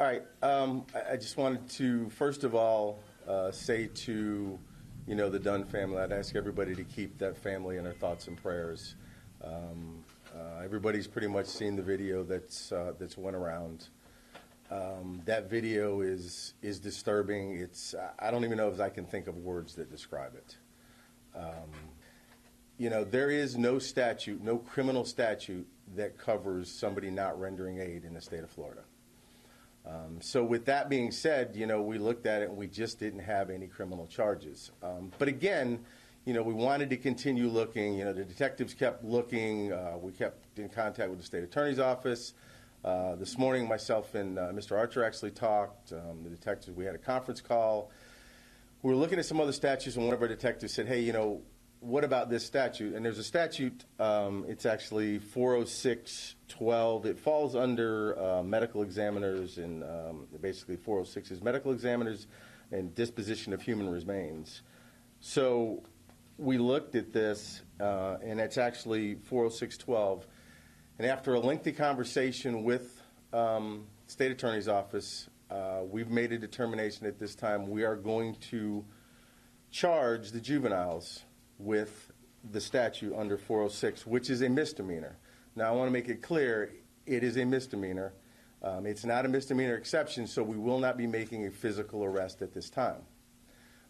All right. I just wanted to, first of all, say to, the Dunn family, I'd ask everybody to keep that family in their thoughts and prayers. Everybody's pretty much seen the video that's went around. That video is disturbing. I don't even know if I can think of words that describe it. There is no statute, no criminal statute that covers somebody not rendering aid in the state of Florida. So with that being said, we looked at it and we just didn't have any criminal charges. But again, we wanted to continue looking. The detectives kept looking. We kept in contact with the state attorney's office. This morning, myself and Mr. Archer actually talked. The detectives, we had a conference call. We were looking at some other statutes, and one of our detectives said, hey, what about this statute? And there's a statute, it's actually 406-12. It falls under medical examiners, and basically 406 is medical examiners and disposition of human remains. So we looked at this, and it's actually 406-12. And after a lengthy conversation with state attorney's office, we've made a determination at this time we are going to charge the juveniles with the statute under 406, which is a misdemeanor. Now, I want to make it clear, it is a misdemeanor. It's not a misdemeanor exception, so we will not be making a physical arrest at this time.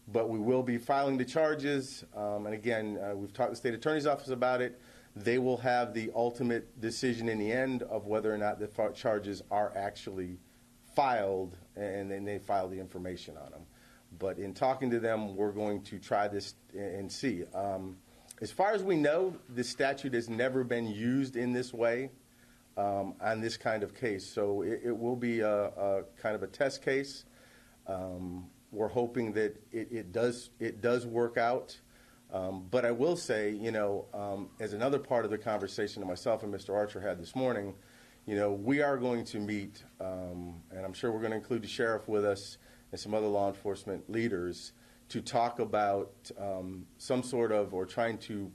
But we will be filing the charges, and again, we've talked to the state attorney's office about it. They will have the ultimate decision in the end of whether or not the charges are actually filed, and then they file the information on them. But in talking to them, we're going to try this and see. As far as we know, this statute has never been used in this way on this kind of case. So it will be a kind of a test case. We're hoping that it does work out. But I will say, as another part of the conversation that myself and Mr. Archer had this morning, we are going to meet, and I'm sure we're going to include the sheriff with us and some other law enforcement leaders to talk about some sort of, or trying to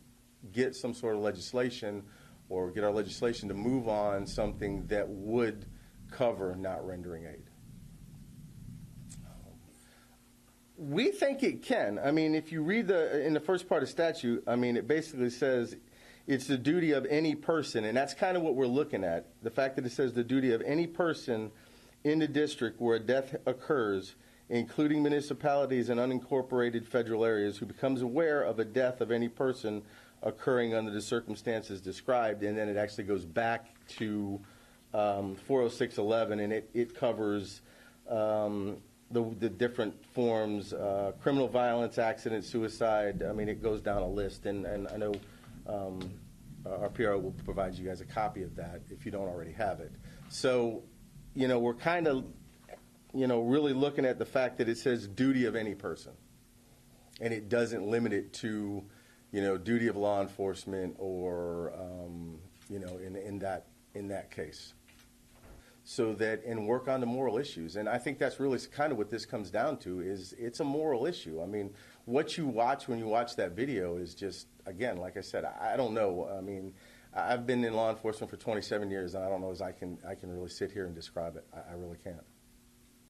get some sort of legislation or get our legislation to move on something that would cover not rendering aid. We think it can. I mean, if you read in the first part of statute, it basically says it's the duty of any person, and that's kind of what we're looking at. The fact that it says the duty of any person in the district where a death occurs, including municipalities and unincorporated federal areas, who becomes aware of a death of any person occurring under the circumstances described, and then it actually goes back to 406-11, and it covers the different forms, criminal violence, accident, suicide. It goes down a list, and I know our PRO will provide you guys a copy of that if you don't already have it. So, we're kind of, really looking at the fact that it says duty of any person, and it doesn't limit it to, duty of law enforcement or, in that case. So that, and work on the moral issues. And I think that's really kind of what this comes down to, is it's a moral issue. What you watch when you watch that video is just, again, like I said, I don't know. I've been in law enforcement for 27 years, and I don't know as I can really sit here and describe it. I really can't.